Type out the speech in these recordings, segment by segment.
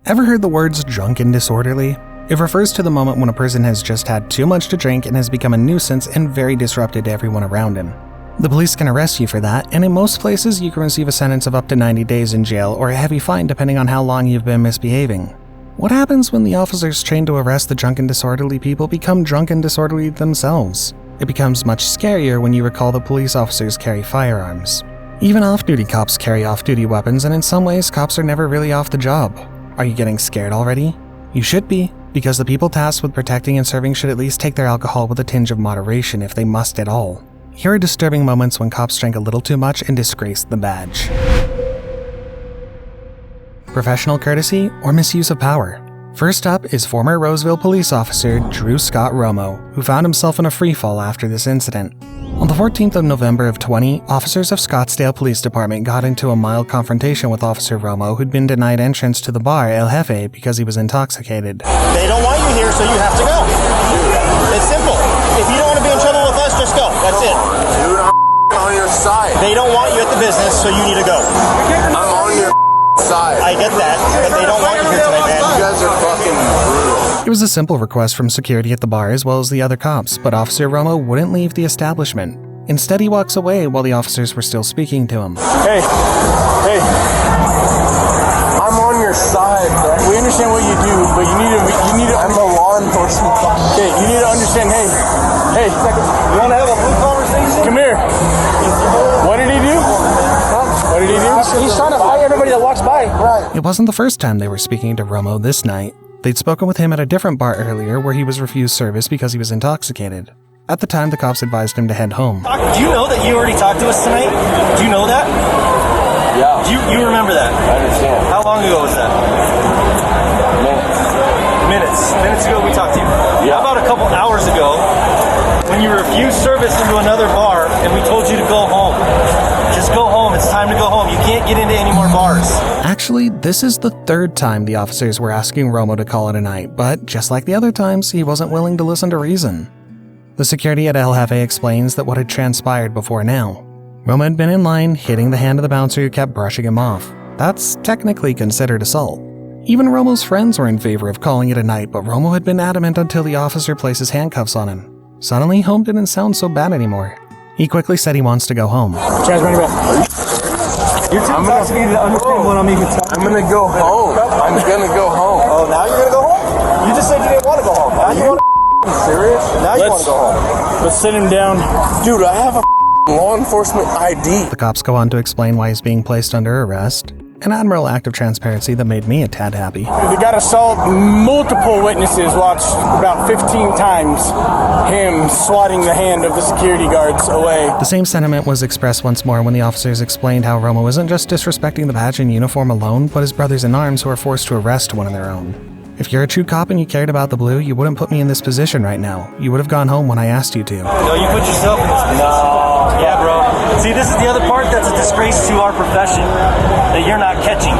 Ever heard the words drunk and disorderly? It refers to the moment when a person has just had too much to drink and has become a nuisance and very disruptive to everyone around him. The police can arrest you for that, and in most places you can receive a sentence of up to 90 days in jail or a heavy fine depending on how long you've been misbehaving. What happens when the officers trained to arrest the drunk and disorderly people become drunk and disorderly themselves? It becomes much scarier when you recall that police officers carry firearms. Even off-duty cops carry off-duty weapons, and in some ways cops are never really off the job. Are you getting scared already? You should be, because the people tasked with protecting and serving should at least take their alcohol with a tinge of moderation if they must at all. Here are disturbing moments when cops drank a little too much and disgraced the badge. Professional courtesy or misuse of power. First up is former Roseville police officer Drew Scott Romo, who found himself in a freefall after this incident. On the 14th of November of 20, officers of Scottsdale Police Department got into a mild confrontation with Officer Romo, who'd been denied entrance to the bar El Jefe because he was intoxicated. They don't want you here, so you have to go. It's simple. If you don't want to be in trouble with us, just go. That's it. Dude, I'm on your side. They don't want you at the business, so you need to go. I'm on your side. I get that, but they don't want you here tonight, man. You guys are fucking brutal. It was a simple request from security at the bar as well as the other cops, but Officer Romo wouldn't leave the establishment. Instead, he walks away while the officers were still speaking to him. Hey, I'm on your side, bro. We understand what you do, but you need to. I'm a law enforcement. Okay, you need to understand. Hey, You want to have a full conversation? come here. What did he do? What did he do? He's trying to fight everybody that walks by. Right. It wasn't the first time they were speaking to Romo this night. They'd spoken with him at a different bar earlier where he was refused service because he was intoxicated. At the time, the cops advised him to head home. Do you know that you already talked to us tonight? Do you know that? Yeah. You remember that? I understand. How long ago was that? Minutes ago we talked to you. Yeah. How about a couple hours ago when you refused service into another bar and we told you to go home? Just go home. It's time to go home. You can't get into any more bars. Actually, this is the third time the officers were asking Romo to call it a night, but just like the other times, he wasn't willing to listen to reason. The security at El Jefe explains that what had transpired before now. Romo had been in line, hitting the hand of the bouncer who kept brushing him off. That's technically considered assault. Even Romo's friends were in favor of calling it a night, but Romo had been adamant until the officer places handcuffs on him. Suddenly, home didn't sound so bad anymore. He quickly said he wants to go home. Chaz, run it back. You're too intoxicated to understand what I'm even talking about. I'm gonna go home. I'm gonna go home. Oh, now you're going to go home? You just said you didn't want to go home. Now you want to Serious? Now you want to go home. Let's sit him down. Dude, I have a law enforcement ID. The cops go on to explain why he's being placed under arrest. An admirable act of transparency that made me a tad happy. We got assault. Multiple witnesses watched about 15 times him swatting the hand of the security guards away. The same sentiment was expressed once more when the officers explained how Romo isn't just disrespecting the badge and uniform alone, but his brothers in arms who are forced to arrest one of their own. If you're a true cop and you cared about the blue, you wouldn't put me in this position right now. You would have gone home when I asked you to. No, you put yourself in this position. No. Yeah, bro. See, this is the other part that's a disgrace to our profession that you're not catching.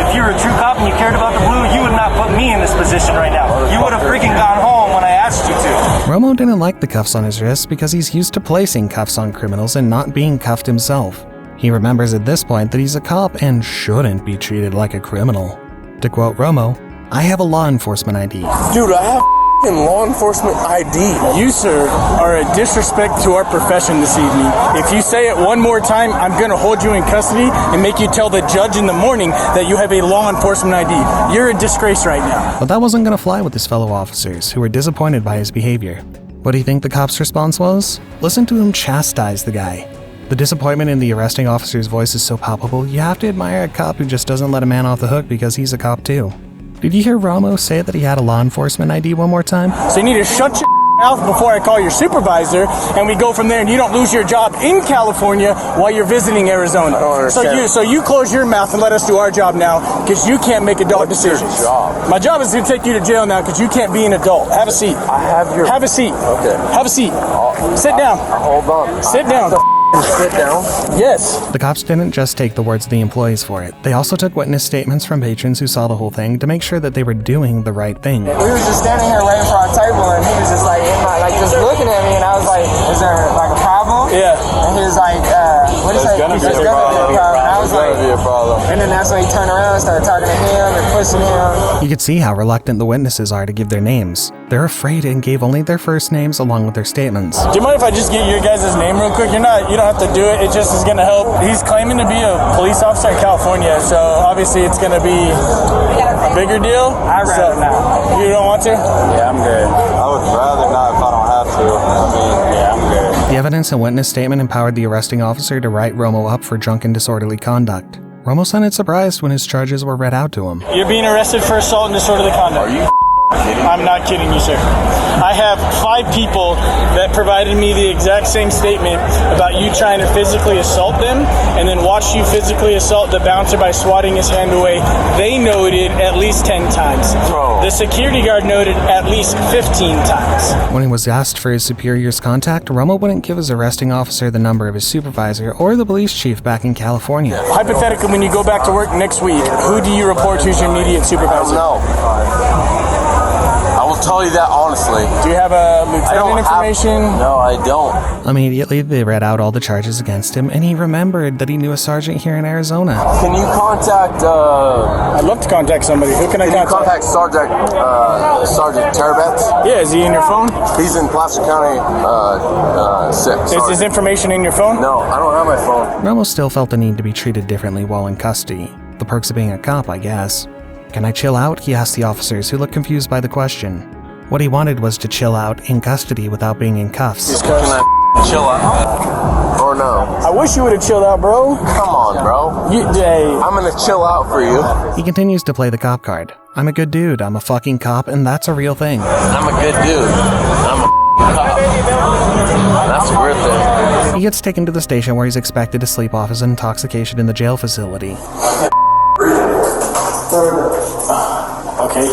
If you were a true cop and you cared about the blue, you would not put me in this position right now. You would have freaking gone home when I asked you to. Romo didn't like the cuffs on his wrists because he's used to placing cuffs on criminals and not being cuffed himself. He remembers at this point that he's a cop and shouldn't be treated like a criminal. To quote Romo, "I have a law enforcement ID." Dude, I have law enforcement ID. You, sir, are a disrespect to our profession this evening. If you say it one more time, I'm going to hold you in custody and make you tell the judge in the morning that you have a law enforcement ID. You're a disgrace right now. But that wasn't going to fly with his fellow officers, who were disappointed by his behavior. What do you think the cop's response was? Listen to him chastise the guy. The disappointment in the arresting officer's voice is so palpable, you have to admire a cop who just doesn't let a man off the hook because he's a cop too. Did you hear Romo say that he had a law enforcement ID one more time? So you need to shut your mouth before I call your supervisor, and we go from there, and you don't lose your job in California while you're visiting Arizona. I don't understand. So you close your mouth and let us do our job now, because you can't make adult decisions. What's your job? My job is to take you to jail now, because you can't be an adult. Have a seat. I have your... Have a seat. Okay. Have a seat. Sit down. Hold on. Sit down. Sit down. Yes. The cops didn't just take the words of the employees for it. They also took witness statements from patrons who saw the whole thing to make sure that they were doing the right thing. We was just standing here waiting for our table, and he was just like, just looking at me, and I was like, is there like a problem? Yeah. And he was like, what do you say? There's gonna be a There's gonna be a problem. problem. I was like, That'd be a problem. and then that's when he turned around and started talking to him and pushing him. You could see how reluctant the witnesses are to give their names. They're afraid and gave only their first names along with their statements. Do you mind if I just get your guys' name real quick? You don't have to do it. It just is going to help. He's claiming to be a police officer in California, so obviously it's going to be a bigger deal. I'd rather not. You don't want to? Yeah, I'm good. I would rather not if I don't have to. I mean, yeah, I'm good. The evidence and witness statement empowered the arresting officer to write Romo up for drunken disorderly conduct. Romo sounded surprised when his charges were read out to him. You're being arrested for assault and disorderly conduct. Are you kidding? I'm not kidding you, sir. I have 5 people that provided me the exact same statement about you trying to physically assault them and then watched you physically assault the bouncer by swatting his hand away. They noted at least 10 times. Bro. The security guard noted at least 15 times. When he was asked for his superior's contact, Romo wouldn't give his arresting officer the number of his supervisor or the police chief back in California. Hypothetically, when you go back to work next week, who do you report to as your immediate supervisor? No. I will tell you that honestly. Do you have a lieutenant information? No, I don't. Immediately, they read out all the charges against him, and he remembered that he knew a sergeant here in Arizona. Can you contact, I'd love to contact somebody. Who can I contact? Sergeant Terabeth? Yeah, is he in your phone? He's in Placer County, 6. Is his information in your phone? No, I don't have my phone. Romo still felt the need to be treated differently while in custody. The perks of being a cop, I guess. Can I chill out? He asked the officers, who looked confused by the question. What he wanted was to chill out in custody without being in cuffs. Can I chill out? Or no? I wish you would have chilled out, bro. Come on, bro. I'm gonna chill out for you. He continues to play the cop card. I'm a good dude, I'm a fucking cop, and that's a real thing. I'm a good dude. I'm a cop. That's a real thing. He gets taken to the station where he's expected to sleep off his intoxication in the jail facility. Okay.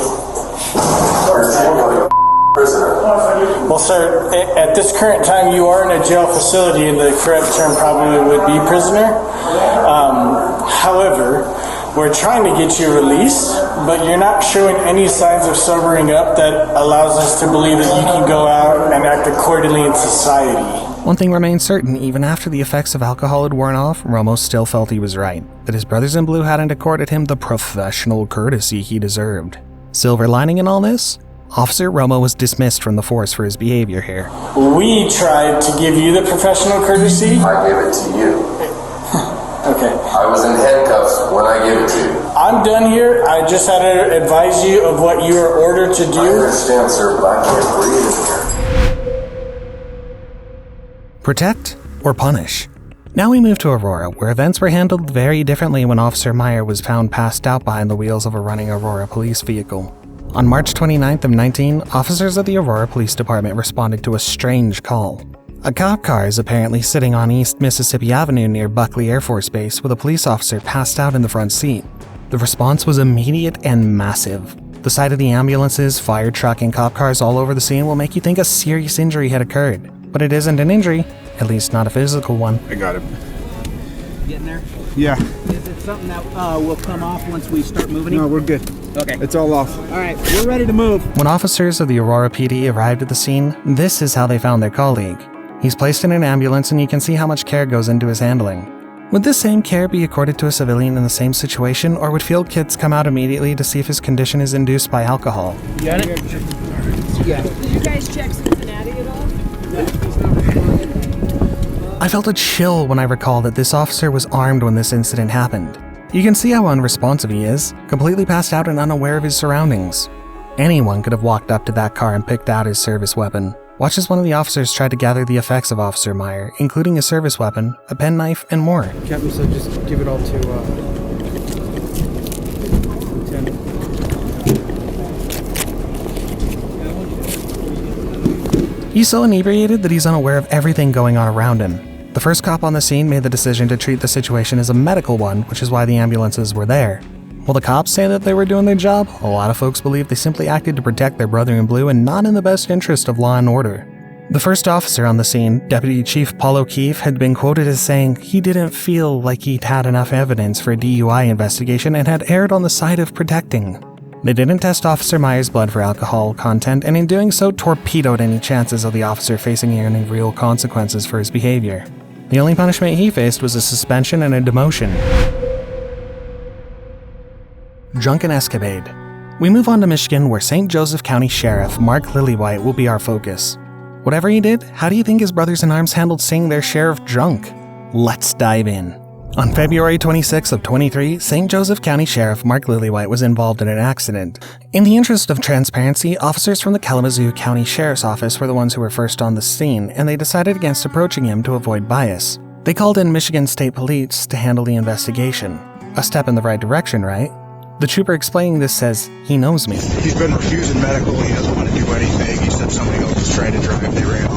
Well, sir, at this current time, you are in a jail facility, and the correct term probably would be prisoner. However, we're trying to get you released, but you're not showing any signs of sobering up that allows us to believe that you can go out and act accordingly in society. One thing remains certain, even after the effects of alcohol had worn off, Romo still felt he was right, that his brothers in blue hadn't accorded him the professional courtesy he deserved. Silver lining in all this? Officer Romo was dismissed from the force for his behavior here. We tried to give you the professional courtesy. I gave it to you. Okay. I was in handcuffs when I gave it to you. I'm done here. I just had to advise you of what you are ordered to I do. understand, sir, but I can't breathe in here. Protect or punish? Now we move to Aurora, where events were handled very differently when Officer Meyer was found passed out behind the wheels of a running Aurora police vehicle. On March 29th of 19, officers of the Aurora Police Department responded to a strange call. A cop car is apparently sitting on East Mississippi Avenue near Buckley Air Force Base with a police officer passed out in the front seat. The response was immediate and massive. The sight of the ambulances, fire truck, and cop cars all over the scene will make you think a serious injury had occurred. But it isn't an injury, at least not a physical one. I got him. Getting there? Yeah. Is it something that will come off once we start moving? No, we're good. Okay. It's all off. All right, we're ready to move. When officers of the Aurora PD arrived at the scene, this is how they found their colleague. He's placed in an ambulance and you can see how much care goes into his handling. Would this same care be accorded to a civilian in the same situation, or would field kits come out immediately to see if his condition is induced by alcohol? You got it? Yeah. Did you guys check Cincinnati at all? I felt a chill when I recall that this officer was armed when this incident happened. You can see how unresponsive he is, completely passed out and unaware of his surroundings. Anyone could have walked up to that car and picked out his service weapon. Watch as one of the officers tried to gather the effects of Officer Meyer, including a service weapon, a penknife, and more. Captain said just give it all to Lieutenant. He's so inebriated that he's unaware of everything going on around him. The first cop on the scene made the decision to treat the situation as a medical one, which is why the ambulances were there. While the cops say that they were doing their job, a lot of folks believe they simply acted to protect their brother in blue and not in the best interest of law and order. The first officer on the scene, Deputy Chief Paul O'Keefe, had been quoted as saying he didn't feel like he'd had enough evidence for a DUI investigation and had erred on the side of protecting. They didn't test Officer Meyer's blood for alcohol content, and in doing so torpedoed any chances of the officer facing any real consequences for his behavior. The only punishment he faced was a suspension and a demotion. Drunken Escapade. We move on to Michigan, where St. Joseph County Sheriff Mark Lillywhite will be our focus. Whatever he did, how do you think his brothers-in-arms handled seeing their sheriff drunk? Let's dive in. On February 26 of 23, St. Joseph County Sheriff Mark Lillywhite was involved in an accident. In the interest of transparency, officers from the Kalamazoo County Sheriff's Office were the ones who were first on the scene, and they decided against approaching him to avoid bias. They called in Michigan State Police to handle the investigation. A step in the right direction, right? The trooper explaining this says he knows me. He's been refusing medical. He doesn't want to do anything. He said somebody else was trying to drive. They ran off.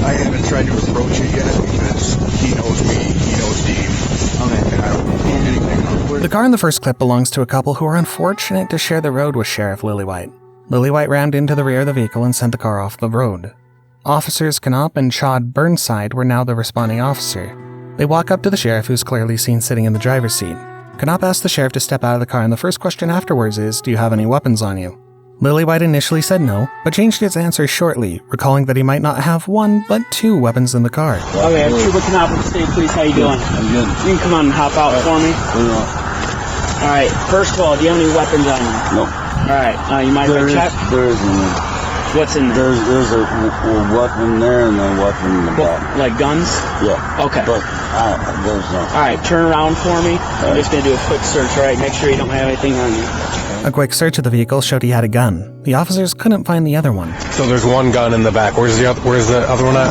I haven't tried to approach it yet because he knows me. He knows Steve. Okay. And I don't want anything. The car in the first clip belongs to a couple who were unfortunate to share the road with Sheriff Lillywhite. Lillywhite rammed into the rear of the vehicle and sent the car off the road. Officers Knopp and Chad Burnside were now the responding officer. They walk up to the sheriff, who's clearly seen sitting in the driver's seat. Knopp asks the sheriff to step out of the car, and the first question afterwards is, "Do you have any weapons on you?" Lillywhite initially said no, but changed his answer shortly, recalling that he might not have one, but two weapons in the car. Okay, I'm Trooper Knopp with the State Police. How you doing? I'm good. You can come on and hop out for me. All right. First of all, do you have any weapons on you? No. All right. You mind if I check? There is one. What's in there? There's a weapon there and a weapon in the back. Like guns? Yeah. Okay. But there's no. All right. Turn around for me. I'm just gonna do a quick search. All right. Make sure you don't have anything on you. A quick search of the vehicle showed he had a gun. The officers couldn't find the other one. So there's one gun in the back. Where's the other one at?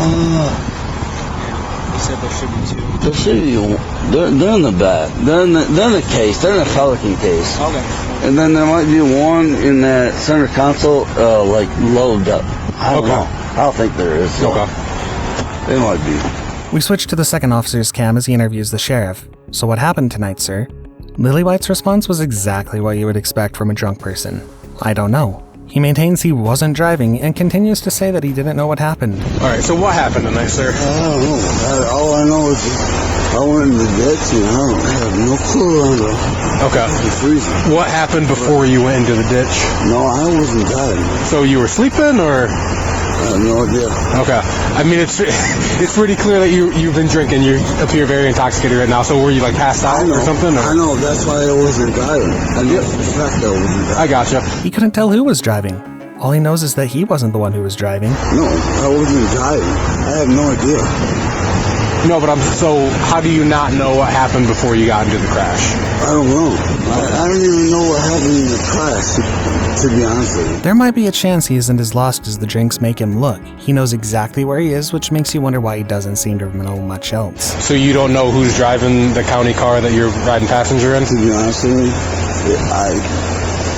He said there should be two. There should be. They're in the back. They're in the case. They're in the Pelican case. Okay. And then there might be one in that center console, like loaded up. I don't know. I don't think there is. So Okay. It might be. We switch to the second officer's cam as he interviews the sheriff. "So what happened tonight, sir?" Lillywhite's response was exactly what you would expect from a drunk person. "I don't know." He maintains he wasn't driving and continues to say that he didn't know what happened. All right, so what happened tonight, sir? I don't know. All I know is I went in the ditch and I have no clue on the Okay. freezing. What happened before you went into the ditch? No, I wasn't driving. So you were sleeping, or? I have no idea. Okay. I mean, it's pretty clear that you've been drinking. You appear very intoxicated right now. So were you like passed out or something? Or? I know. That's why I wasn't driving. I know for a fact I wasn't driving. I gotcha. He couldn't tell who was driving. All he knows is that he wasn't the one who was driving. No, I wasn't driving. I have no idea. No, but so how do you not know what happened before you got into the crash? I don't know. I don't even know what happened in the crash, to be honest with you. There might be a chance he isn't as lost as the drinks make him look. He knows exactly where he is, which makes you wonder why he doesn't seem to know much else. So you don't know who's driving the county car that you're riding passenger in? To be honest with you,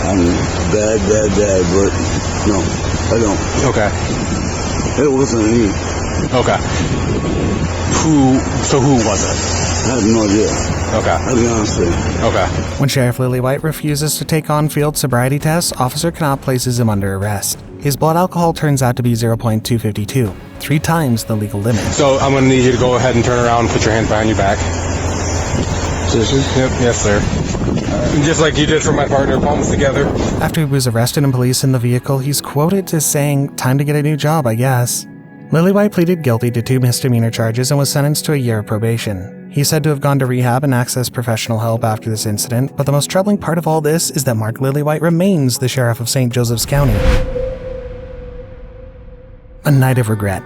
I'm bad, but no, I don't. Okay. It wasn't me. Okay. Who was it? I have no idea. Okay. I'll be honest with you. Okay. When Sheriff Lillywhite refuses to take on-field sobriety tests, Officer Knopp places him under arrest. His blood alcohol turns out to be 0.252, 3 times the legal limit. So I'm going to need you to go ahead and turn around and put your hands behind your back. Yep, yes, sir. Just like you did for my partner, palms together. After he was arrested and police in the vehicle, he's quoted as saying, "Time to get a new job, I guess." Lillywhite pleaded guilty to 2 misdemeanor charges and was sentenced to a year of probation. He's said to have gone to rehab and accessed professional help after this incident, but the most troubling part of all this is that Mark Lillywhite remains the sheriff of St. Joseph's County. A night of regret.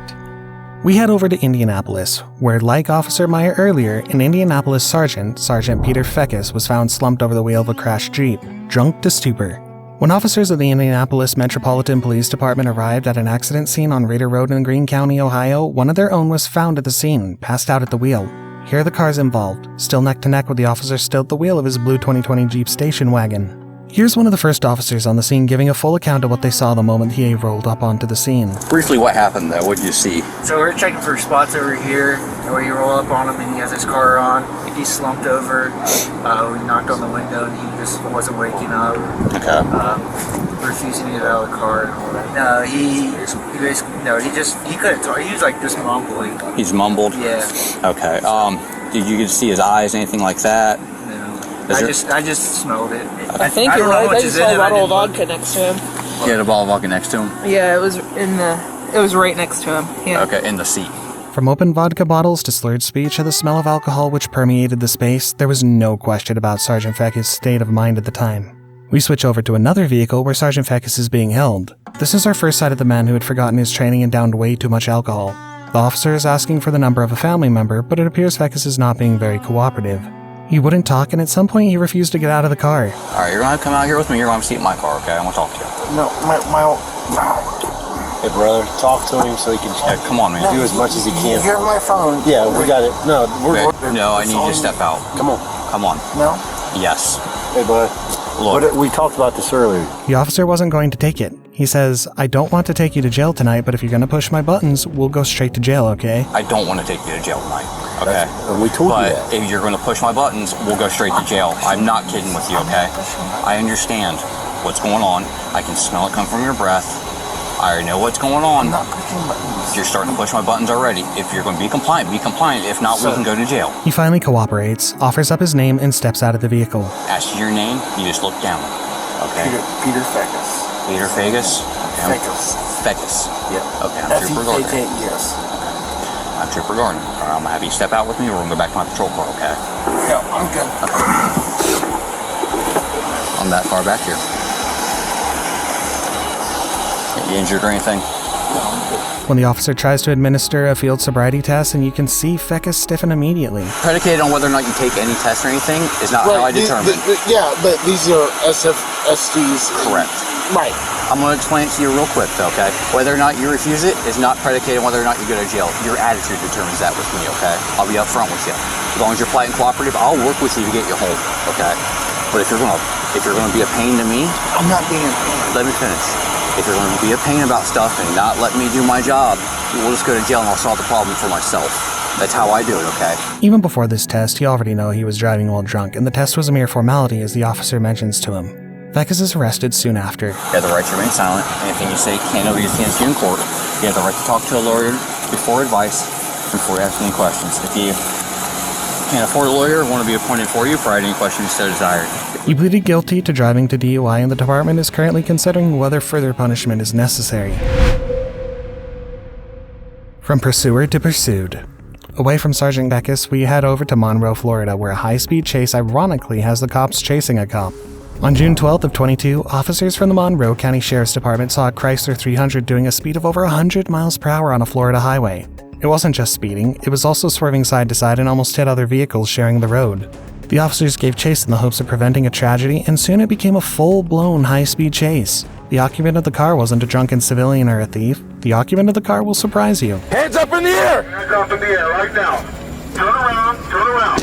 We head over to Indianapolis, where, like Officer Meyer earlier, an Indianapolis Sergeant Peter Feckus, was found slumped over the wheel of a crashed Jeep, drunk to stupor. When officers of the Indianapolis Metropolitan Police Department arrived at an accident scene on Raider Road in Greene County, Ohio, one of their own was found at the scene, passed out at the wheel. Here are the cars involved, still neck to neck with the officer still at the wheel of his blue 2020 Jeep station wagon. Here's one of the first officers on the scene giving a full account of what they saw the moment he rolled up onto the scene. Briefly, what happened though? What did you see? So we're checking for spots over here, and we roll up on him and he has his car on. He slumped over, we knocked on the window and he just wasn't waking up. Okay. Refusing to get out of the car and all that. No, he couldn't talk. He was like just mumbling. He's mumbled? Yeah. Okay. Did you get to see his eyes, anything like that? I just smelled it. I think you're right. I just saw a bottle of vodka next to him. You had a bottle of vodka next to him? Yeah, it was right next to him. Yeah. Okay, in the seat. From open vodka bottles to slurred speech to the smell of alcohol which permeated the space, there was no question about Sergeant Feck's state of mind at the time. We switch over to another vehicle where Sergeant Feckes is being held. This is our first sight of the man who had forgotten his training and downed way too much alcohol. The officer is asking for the number of a family member, but it appears Feckes is not being very cooperative. He wouldn't talk, and at some point he refused to get out of the car. Alright, you're gonna come out here with me, you're gonna sit in my car, okay? I wanna talk to you. No, Hey, brother, talk to him so he can come on, man. Do as much as he can. Here's my phone. Yeah, we got it. No, No, I need you to step out. Come on. Come on. No? Yes. Hey, bud. Look. We talked about this earlier. The officer wasn't going to take it. He says, I don't want to take you to jail tonight, but if you're gonna push my buttons, we'll go straight to jail, okay? I don't want to take you to jail tonight, okay? And we told you that. But if you're going to push my buttons, we'll go straight to jail. I'm not kidding with you, okay? I understand what's going on. I can smell it come from your breath. I already know what's going on. I'm not pushing buttons. You're starting to push my buttons already. If you're going to be compliant, be compliant. If not, we can go to jail. He finally cooperates, offers up his name, and steps out of the vehicle. Ask you your name, you just look down, okay? Peter Feckes. Peter Feckes? Okay. Feckes. Yeah. Okay, I'm Trooper Gardner. Yes. I'm Trooper Gardner. All right, I'm going to have you step out with me, or we're going to go back to my patrol car, okay? No, I'm good. Okay. I'm that far back here. You injured or anything? No, I'm good. When the officer tries to administer a field sobriety test, and you can see Feckes stiffen immediately. Predicated on whether or not you take any test or anything is not how I determine. Yeah, but these are SFSTs. Correct. Right. I'm going to explain it to you real quick, though, okay? Whether or not you refuse it is not predicated on whether or not you go to jail. Your attitude determines that with me, okay? I'll be upfront with you. As long as you're polite and cooperative, I'll work with you to get you home, okay? But if you're gonna be a pain to me, I'm not being a pain. let me finish. If you're gonna be a pain about stuff and not let me do my job, we'll just go to jail and I'll solve the problem for myself. That's how I do it, okay? Even before this test, he already knew he was driving while drunk, and the test was a mere formality as the officer mentions to him. Feckes is arrested soon after. You have the right to remain silent. Anything you say can't be used against you in court. You have the right to talk to a lawyer before advice, before asking any questions. If you can't afford a lawyer or want to be appointed for you, prior to any questions so desired. He pleaded guilty to driving to DUI, and the department is currently considering whether further punishment is necessary. From pursuer to pursued. Away from Sergeant Feckes, we head over to Monroe, Florida, where a high-speed chase ironically has the cops chasing a cop. On June 12th of 22, officers from the Monroe County Sheriff's Department saw a Chrysler 300 doing a speed of over 100 miles per hour on a Florida highway. It wasn't just speeding, it was also swerving side to side and almost hit other vehicles sharing the road. The officers gave chase in the hopes of preventing a tragedy, and soon it became a full-blown high-speed chase. The occupant of the car wasn't a drunken civilian or a thief. The occupant of the car will surprise you. Hands up in the air! Hands up in the air right now. Turn around, turn around.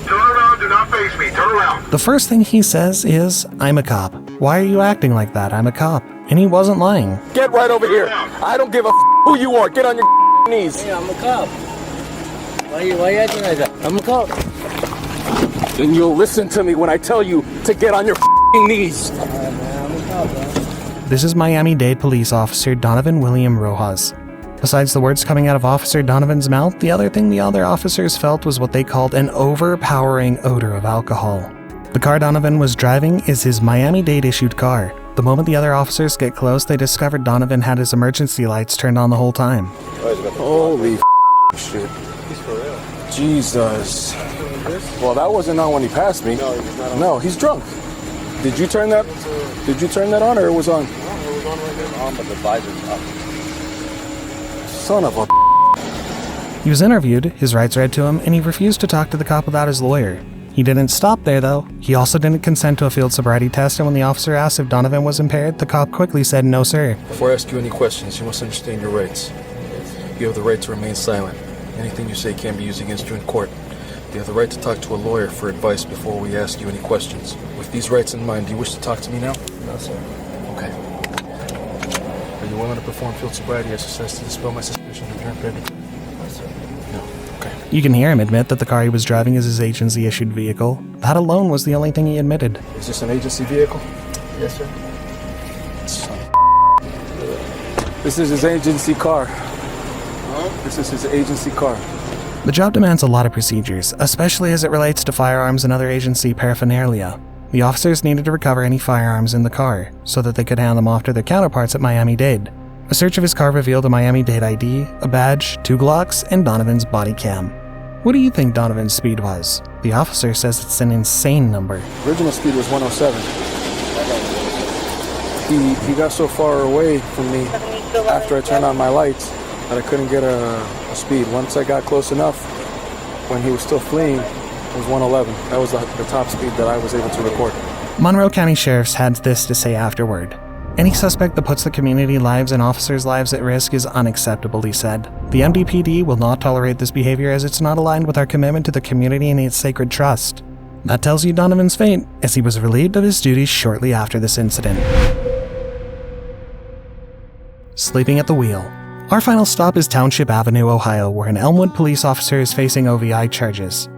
Turn around, do not face me, turn around. The first thing he says is, I'm a cop. Why are you acting like that? I'm a cop. And he wasn't lying. Get right over here. I don't give a who you are. Get on your knees. Yeah, I'm a cop. Why you acting like that? I'm a cop. Then you'll listen to me when I tell you to get on your knees. I'm a cop, man. This is Miami-Dade Police Officer Donovan William Rojas. Besides the words coming out of Officer Donovan's mouth, the other thing the other officers felt was what they called an overpowering odor of alcohol. The car Donovan was driving is his Miami-Dade issued car. The moment the other officers get close, they discovered Donovan had his emergency lights turned on the whole time. Holy shit. He's for real. Jesus. Well, that wasn't on when he passed me. No, he's not on. No, he's drunk. Did you turn that? Did you turn that on, or it was on? No, it was on right there. On, but the visor's up. Son of a. He was interviewed, his rights read to him, and he refused to talk to the cop without his lawyer. He didn't stop there, though. He also didn't consent to a field sobriety test, and when the officer asked if Donovan was impaired, the cop quickly said, no, sir. Before I ask you any questions, you must understand your rights. You have the right to remain silent. Anything you say can be used against you in court. You have the right to talk to a lawyer for advice before we ask you any questions. With these rights in mind, do you wish to talk to me now? No, sir. Okay. Are you willing to perform field sobriety exercise to dispel my suspicion of your impairment? No, sir. No. Okay. You can hear him admit that the car he was driving is his agency-issued vehicle. That alone was the only thing he admitted. Is this an agency vehicle? Yes, sir. This is his agency car. This is his agency car. The job demands a lot of procedures, especially as it relates to firearms and other agency paraphernalia. The officers needed to recover any firearms in the car, so that they could hand them off to their counterparts at Miami-Dade. A search of his car revealed a Miami-Dade ID, a badge, 2 Glocks, and Donovan's body cam. What do you think Donovan's speed was? The officer says it's an insane number. Original speed was 107. He got so far away from me after I turned on my lights that I couldn't get a speed. Once I got close enough, when he was still fleeing, it was 111. That was the top speed that I was able to record. Monroe County Sheriffs had this to say afterward. Any suspect that puts the community lives and officers' lives at risk is unacceptable, he said. The MDPD will not tolerate this behavior as it's not aligned with our commitment to the community and its sacred trust. That tells you Donovan's fate, as he was relieved of his duties shortly after this incident. Sleeping at the wheel. Our final stop is Township Avenue, Ohio, where an Elmwood police officer is facing OVI charges.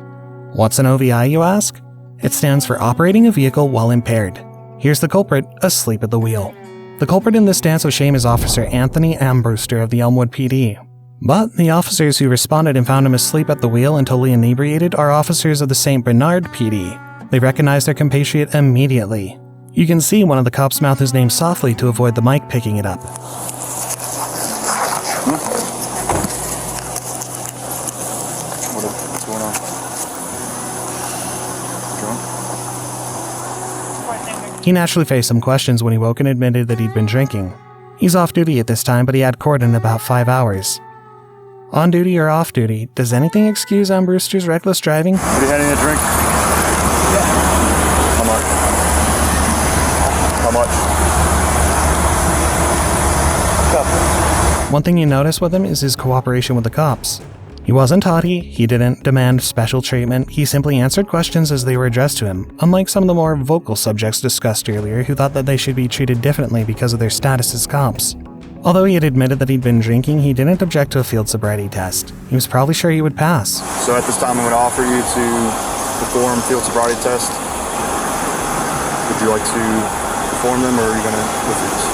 What's an OVI, you ask? It stands for operating a vehicle while impaired. Here's the culprit, asleep at the wheel. The culprit in this dance of shame is Officer Anthony Ambrewster of the Elmwood PD. But the officers who responded and found him asleep at the wheel and totally inebriated are officers of the St. Bernard PD. They recognized their compatriot immediately. You can see one of the cops mouth his name softly to avoid the mic picking it up. What's going on? He naturally faced some questions when he woke and admitted that he'd been drinking. He's off duty at this time, but he had court in about 5 hours. On duty or off duty, does anything excuse Ambrewster's reckless driving? Are you having a drink? Yeah. How much? How much? Cup. One thing you notice with him is his cooperation with the cops. He wasn't haughty, he didn't demand special treatment, he simply answered questions as they were addressed to him, unlike some of the more vocal subjects discussed earlier who thought that they should be treated differently because of their status as cops. Although he had admitted that he'd been drinking, he didn't object to a field sobriety test. He was probably sure he would pass. So at this time I'm going to offer you to perform field sobriety test. Would you like to perform them or are you going to refuse?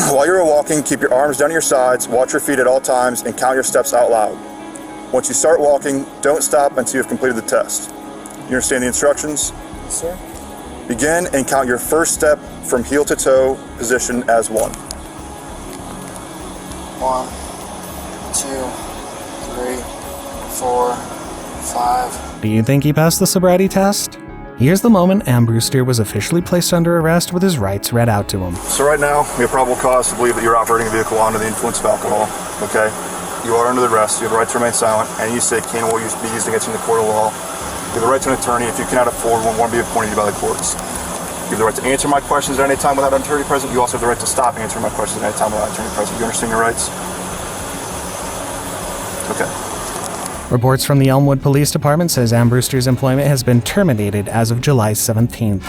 While you're walking, keep your arms down to your sides, watch your feet at all times, and count your steps out loud. Once you start walking, don't stop until you've completed the test. You understand the instructions? Yes, sir. Begin and count your first step from heel to toe position as 1. 1, 2, 3, 4, 5. Do you think he passed the sobriety test? Here's the moment Ambrewster was officially placed under arrest with his rights read out to him. So right now, we have probable cause to believe that you're operating a vehicle under the influence of alcohol, okay? You are under the arrest, you have the right to remain silent, and you say can will be used against you in the court of law. You have the right to an attorney if you cannot afford one, be appointed by the courts. You have the right to answer my questions at any time without an attorney present. You also have the right to stop answering my questions at any time without an attorney present. You understand your rights? Okay. Reports from the Elmwood Police Department says Ambrewster's employment has been terminated as of July 17th.